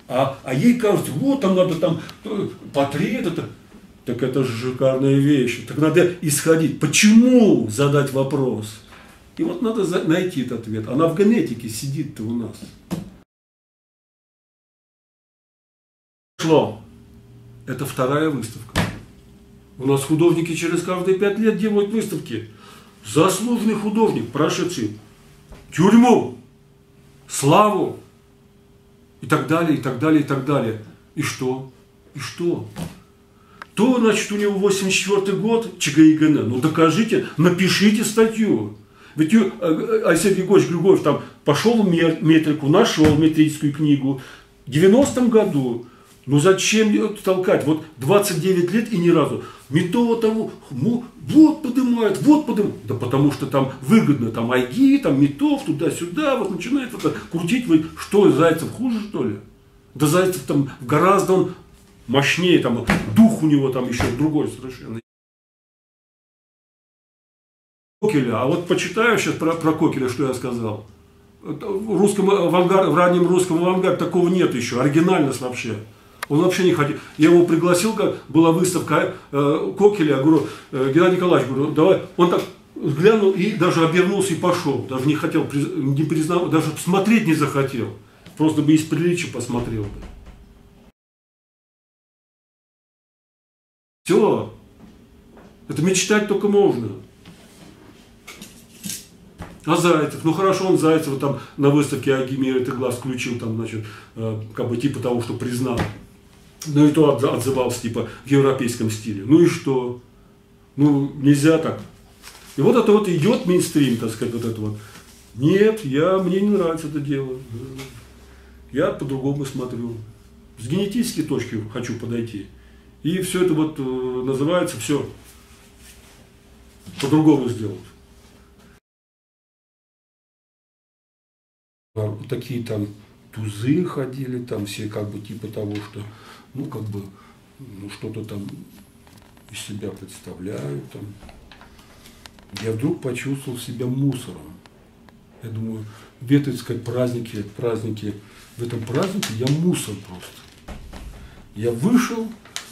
А ей кажется, вот там надо там портрет, это. Так это же шикарная вещь. Так надо исходить. Почему задать вопрос? И вот надо найти этот ответ. Она в генетике сидит-то у нас. Это вторая выставка. У нас художники через каждые 5 лет делают выставки. Заслуженный художник, прошедший тюрьму, славу и так далее, и так далее, и так далее. И что? И что? То, значит, у него 84 год, ЧГИГН. Ну докажите, напишите статью. Ведь Алексей Григорьевич Григорьев там пошел в метрику, нашел метрическую книгу. В 90-м году, ну зачем ее толкать? Вот 29 лет и ни разу. Метова того, вот поднимает, вот поднимает. Да потому что там выгодно, там Айги, там Метов, туда-сюда, вот начинает вот крутить. Что, Зайцев хуже, что ли? Да Зайцев там гораздо он мощнее, там дух у него там еще другой совершенно. Кокеля, а вот почитаю сейчас про Кокеля, что я сказал. В раннем русском авангарде такого нет еще, оригинальность вообще. Он вообще не хотел. Я его пригласил, как была выставка Кокеля, я говорю, Геннадий Николаевич, говорю, давай. Он так глянул и даже обернулся и пошел. Даже не хотел, не признал, даже посмотреть не захотел. Просто бы из приличия посмотрел бы. Все. Это мечтать только можно. А Зайцев, ну хорошо, он Зайцева там на выставке Агимир это глаз включил, там, значит, как бы типа того, что признал. Ну и то отзывался типа в европейском стиле. Ну и что? Ну нельзя так. И вот это вот идет мейнстрим, так сказать, вот это вот. Нет, мне не нравится это дело. Я по-другому смотрю. С генетической точки хочу подойти. И все это вот называется все по-другому сделать. Такие там тузы ходили, там все как бы типа того, что, ну как бы, ну что-то там из себя представляют там. Я вдруг почувствовал себя мусором. Я думаю, где, так сказать, праздники, в этом празднике я мусор просто. Я вышел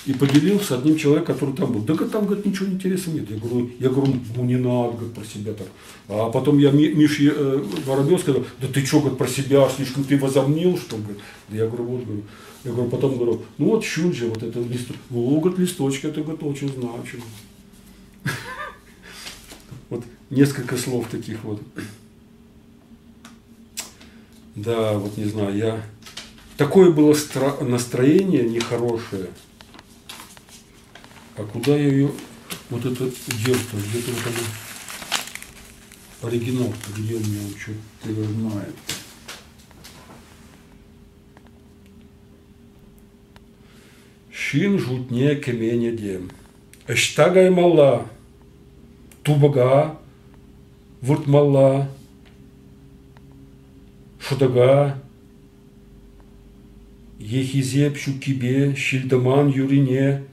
и поделился с одним человеком, который там был. Да там, говорит, ничего интересного нет. Я говорю, ну не надо, говорит, про себя так. А потом я Мише Воробьеву сказал, да ты что, говорит, про себя слишком ты возомнил, что, говорит. Да я говорю, вот, говорю. Я говорю, потом говорю, ну вот чуть же, вот это листочки. О, говорит, листочки, это, говорит, очень значимо. Вот несколько слов таких вот. Да, вот не знаю, такое было настроение нехорошее. А куда я ее, вот это дело-то, где-то вот оно, оригинал-то, где у меня он что-то знает. Шин жутне кемене дем. Эштагай мала, тубага, вуртмала, шудага, ехизеп щукибе, щильдаман юрине.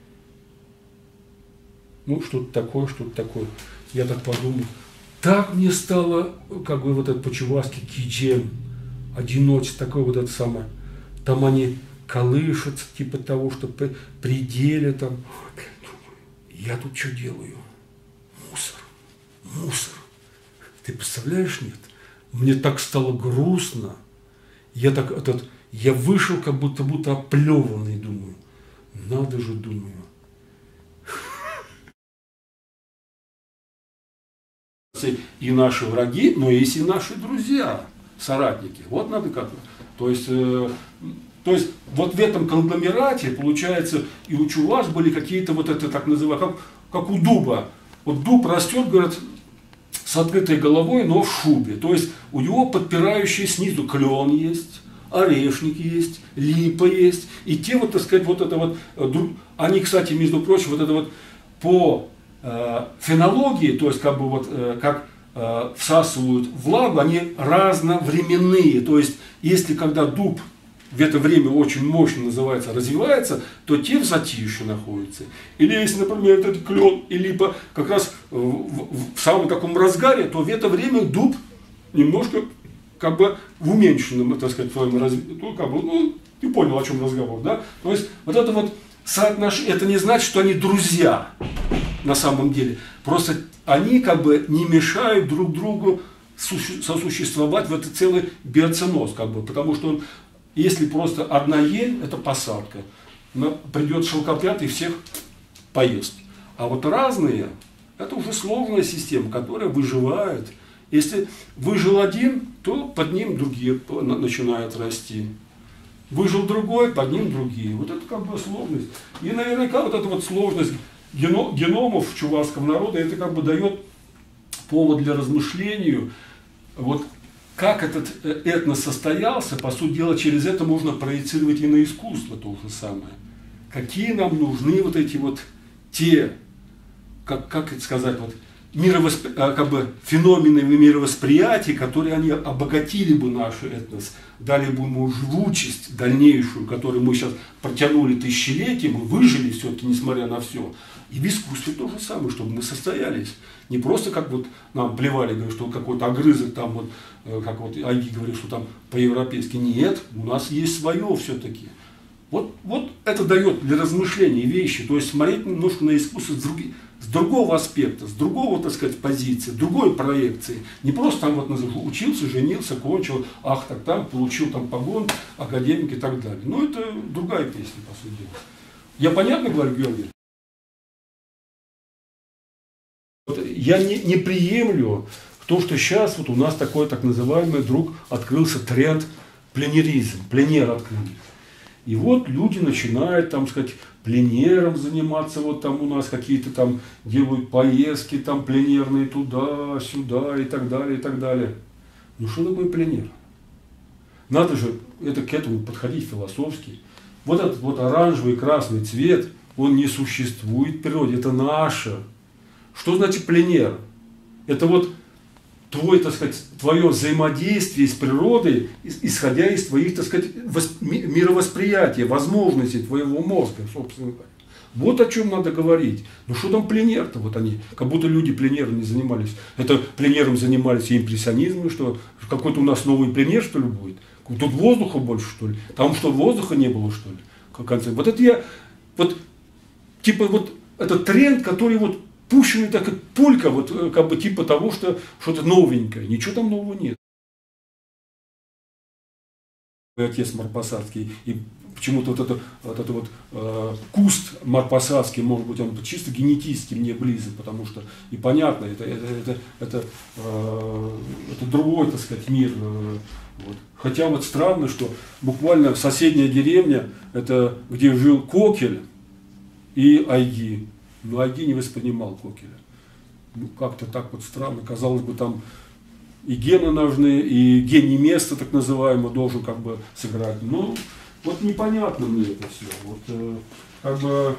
Ну, что-то такое, что-то такое. Я так подумал. Так мне стало, как бы вот это по-чувашски киджем, одиночество, такое вот это самое. Там они колышутся, типа того, что пределе там. Я тут что делаю? Мусор. Ты представляешь, нет? Мне так стало грустно. Я вышел как будто оплеванный, думаю. Надо же, думаю. И наши враги, но есть и наши друзья, соратники. Вот надо как-то. То есть вот в этом конгломерате, получается, и у чуваш были какие-то вот это так называемые, как у дуба. Вот дуб растет, говорят, с открытой головой, но в шубе. То есть у него подпирающие снизу клен есть, орешник есть, липа есть. И те вот, так сказать, вот это вот, они, кстати, между прочим, вот это вот по фенологии, то есть как бы вот как всасывают влагу, они разновременные. То есть если когда дуб в это время очень мощно называется, развивается, то те в затишье находятся. Или если, например, этот клен и липа как раз в самом таком разгаре, то в это время дуб немножко как бы в уменьшенном, так сказать, своем развитии, ну, как бы, ну, ты понял, о чем разговор, да? То есть вот это вот соотношение, это не значит, что они друзья на самом деле. Просто они как бы не мешают друг другу сосуществовать в этот целый биоценоз, как бы, потому что если просто одна ель, это посадка, придет шелкопряд и всех поест. А вот разные, это уже сложная система, которая выживает. Если выжил один, то под ним другие начинают расти. Выжил другой, под ним другие. Вот это как бы сложность. И наверняка вот эта вот сложность геномов чувашского народа, это как бы дает повод для размышлению. Вот как этот этнос состоялся, по сути дела, через это можно проецировать и на искусство то же самое. Какие нам нужны вот эти вот те, как это сказать, вот, как бы феномены мировосприятия, которые они обогатили бы наш этнос, дали бы ему живучесть дальнейшую, которую мы сейчас протянули тысячелетия, мы выжили все-таки, несмотря на все. И в искусстве то же самое, чтобы мы состоялись. Не просто как вот нам плевали, говорят, что какой-то огрызок там, вот, как вот Айги говорит, что там по-европейски. Нет, у нас есть свое все-таки. Вот это дает для размышления вещи, то есть смотреть немножко на искусство с другого аспекта, с другого, так сказать, позиции, другой проекции. Не просто там вот учился, женился, кончил, ах, так там, получил там погон, академик и так далее. Но это другая песня, по сути дела. Я понятно говорю, Георгий? Я не приемлю то, что сейчас вот у нас такой так называемый вдруг открылся тренд пленеризм, пленер открылся. И вот люди начинают, там, сказать, пленером заниматься, вот там у нас какие-то там делают поездки там пленерные туда-сюда и так далее, и так далее. Ну что такое пленер? Надо же к этому подходить философски. Вот этот вот оранжевый и красный цвет, он не существует в природе, это наше. Что значит пленер? Это вот твое взаимодействие с природой, исходя из твоих, так сказать, мировосприятия, возможностей твоего мозга, собственно говоря. Вот о чем надо говорить. Ну что там пленер-то, вот они, как будто люди пленером не занимались. Это пленером занимались и импрессионизмом, что какой-то у нас новый пленер, что ли, будет? Тут воздуха больше, что ли? Там что, воздуха не было, что ли? Вот это вот этот тренд, который вот пущенный так как пулька, вот как бы типа того, что что-то новенькое. Ничего там нового нет. Мой отец марпасадский, и почему-то вот этот куст марпасадский, может быть, он чисто генетически мне близок, потому что, и понятно, это другой, так сказать, мир. Вот. Хотя вот странно, что буквально соседняя деревня, это где жил Кокель и Айги. Но Айги не воспринимал Кокеля. Ну, как-то так вот странно. Казалось бы, там и гены нужны, и гений места, так называемый, должен как бы сыграть. Но вот непонятно мне это все. Вот, как бы,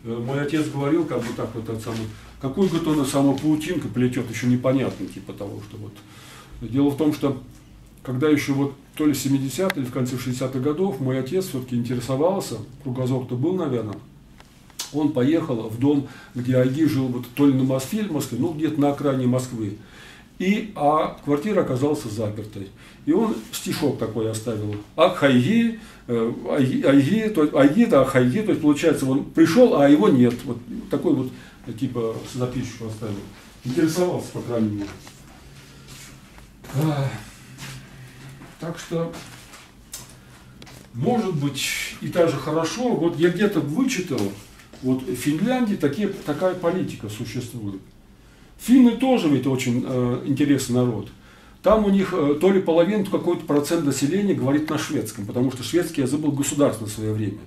мой отец говорил, как бы так вот, какую он самую паутинку плетет, еще непонятно, типа того, что вот. Дело в том, что когда еще вот то ли 70-е или в конце 60-х годов мой отец все-таки интересовался, кругозор-то был, наверное, он поехал в дом, где Айги жил, вот, то ли на Мосфильме, ну где-то на окраине Москвы, а квартира оказалась запертой. И он стишок такой оставил: ах, Айги, Айги, да, Айги, то есть получается, он пришел, а его нет. Вот такой вот типа записочку оставил. Интересовался, по крайней мере. Так что, может быть, и даже хорошо, вот я где-то вычитал, вот в Финляндии такая политика существует. Финны тоже ведь очень интересный народ. Там у них то ли половина, то какой-то процент населения говорит на шведском, потому что шведский язык был государственным в свое время.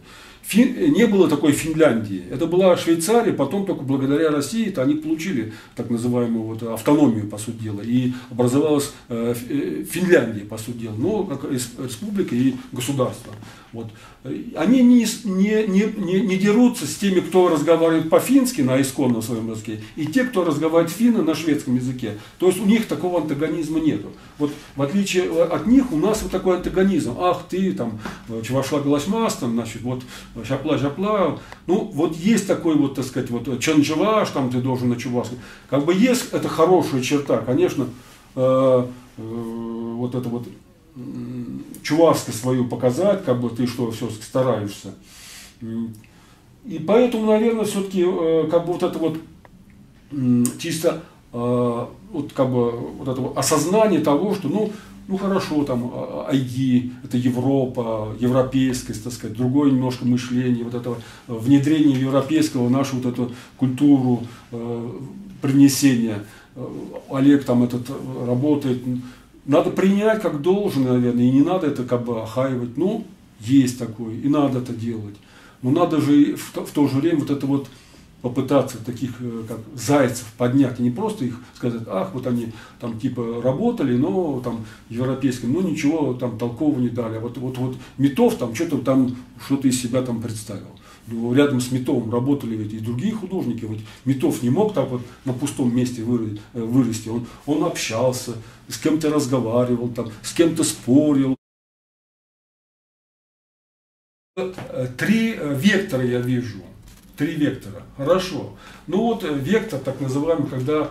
Не было такой Финляндии. Это была Швейцария, потом только благодаря России они получили так называемую вот автономию, по сути дела, и образовалась Финляндия, по сути дела, но как республика и государство. Вот. Они не дерутся с теми, кто разговаривает по-фински на исконном своем языке, и те, кто разговаривает финно на шведском языке. То есть у них такого антагонизма нету. Вот в отличие от них у нас вот такой антагонизм. Ах, ты там, чуваша Гласмас, там, значит, вот жапла. Ну, вот есть такой вот, так сказать, вот чанджеваш, там ты должен на чувашском. Как бы есть это хорошая черта, конечно, вот это вот чувашское свою показать, как бы ты что, все стараешься. И поэтому, наверное, все-таки как бы вот это вот чисто вот как бы вот это вот осознание того, что ну хорошо, там ID, это Европа, европейскость, так сказать, другое немножко мышление, вот это внедрение европейского в нашу вот эту культуру, привнесения. Олег там этот работает. Надо принять как должное, наверное, и не надо это как бы охаивать. Ну, есть такое, и надо это делать. Но надо же в то же время вот это вот попытаться таких как зайцев поднять, и не просто их сказать, ах, вот они там типа работали, но там европейским, ну ничего там толкового не дали. Вот Метов там что-то из себя там представил. Ну, рядом с Метовым работали ведь и другие художники. Вот Метов не мог так вот на пустом месте вырасти. Он общался, с кем-то разговаривал, там, с кем-то спорил. 3 вектора я вижу. 3 вектора. Хорошо. Ну вот вектор, так называемый, когда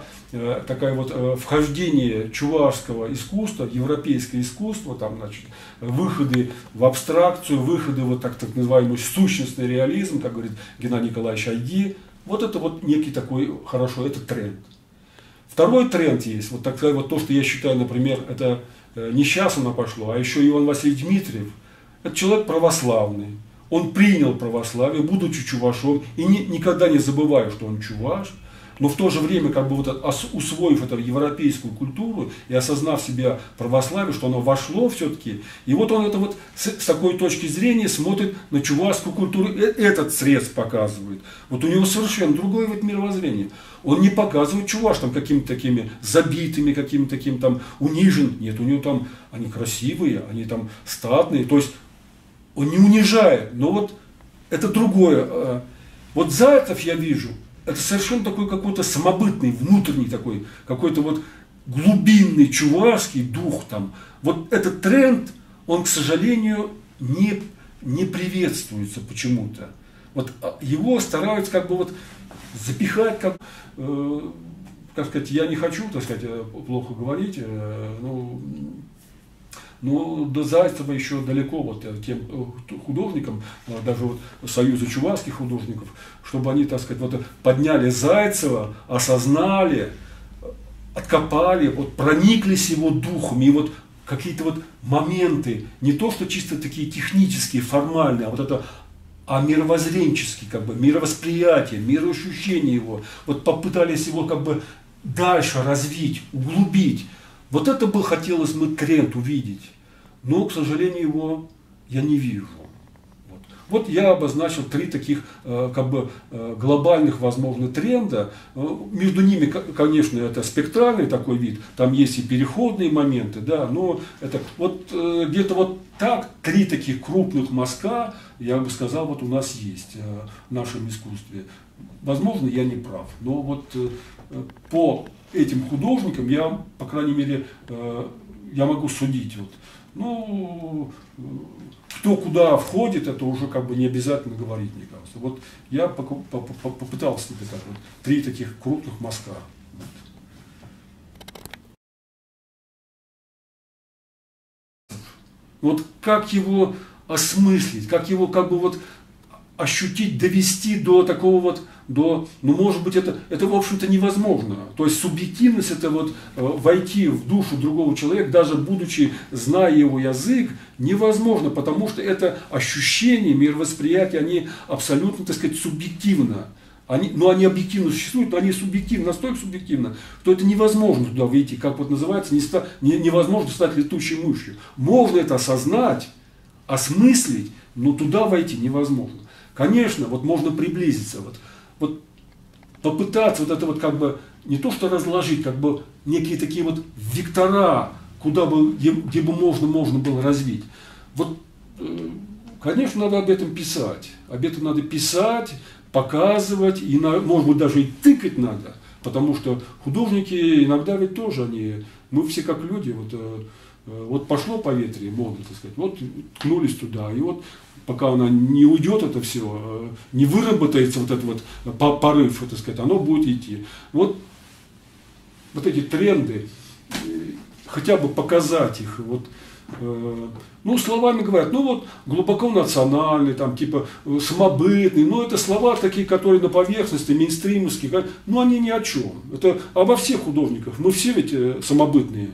такое вот вхождение чувашского искусства, европейское искусство, там, значит, выходы в абстракцию, выходы вот так называемый сущностный реализм, как говорит Геннадий Николаевич Айги. Вот это вот некий такой, хорошо, это тренд. Второй тренд есть, вот такая вот то, что я считаю, например, это не сейчас оно пошло, а еще Иван Васильевич Дмитриев. Это человек православный. Он принял православие, будучи чувашом, и никогда не забываю, что он чуваш, но в то же время, как бы вот усвоив эту европейскую культуру и осознав себя православие, что оно вошло все-таки, и вот он это вот с такой точки зрения смотрит на чувашскую культуру, этот срез показывает. Вот у него совершенно другое вот мировоззрение. Он не показывает чуваш там какими-то такими забитыми, какими-то такими там унижен. Нет, у него там они красивые, они там статные, то есть он не унижает, но вот это другое. Вот Зайцев я вижу, это совершенно такой какой-то самобытный, внутренний такой, какой-то вот глубинный чувашский дух там. Вот этот тренд, он, к сожалению, не приветствуется почему-то. Вот его стараются как бы вот запихать, как сказать, я не хочу, так сказать, плохо говорить, но до Зайцева еще далеко вот тем художникам, даже вот Союза чувашских художников, чтобы они, так сказать, вот подняли Зайцева, осознали, откопали, вот прониклись его духом, и вот какие-то вот моменты, не то что чисто такие технические, формальные, а вот это мировоззренческие, как бы, мировосприятие, мироощущение его, вот попытались его как бы дальше развить, углубить. Вот это бы хотелось мы тренд увидеть, но, к сожалению, его я не вижу. Вот я обозначил 3 таких как бы глобальных, возможно, тренда. Между ними, конечно, это спектральный такой вид, там есть и переходные моменты, да, но это вот где-то вот так 3 таких крупных мазка, я бы сказал, вот у нас есть в нашем искусстве. Возможно, я не прав, но вот по этим художникам я, по крайней мере, я могу судить. Вот. Ну, кто куда входит, это уже как бы не обязательно говорить, мне кажется. Вот я попытался себе так вот 3 таких крупных мазка. Вот как его осмыслить, как его как бы вот ощутить, довести до такого вот, ну, может быть, это в общем-то невозможно. То есть субъективность, это вот войти в душу другого человека, даже будучи, зная его язык, невозможно, потому что это ощущение, мировосприятие, они абсолютно, так сказать, субъективно. Они объективно существуют, но они субъективны, настолько субъективно, что это невозможно туда выйти, как вот называется, невозможно стать летучей мышью. Можно это осознать, осмыслить, но туда войти невозможно. Конечно, вот можно приблизиться, вот попытаться вот это вот как бы не то что разложить, как бы некие такие вот вектора, где бы можно было развить. Вот, конечно, надо об этом писать. Об этом надо писать, показывать, и, может быть, даже и тыкать надо. Потому что художники иногда ведь тоже мы все как люди, вот, Вот пошло поветрие, модно, так сказать, вот ткнулись туда, и вот пока она не уйдет, это все, не выработается вот этот вот порыв, так сказать, оно будет идти. Вот эти тренды, хотя бы показать их, вот, ну, словами говорят, ну вот глубоко национальный, там, типа самобытный, но это слова такие, которые на поверхности, мейнстримовские, ну они ни о чем. Это обо всех художниках, мы все ведь самобытные.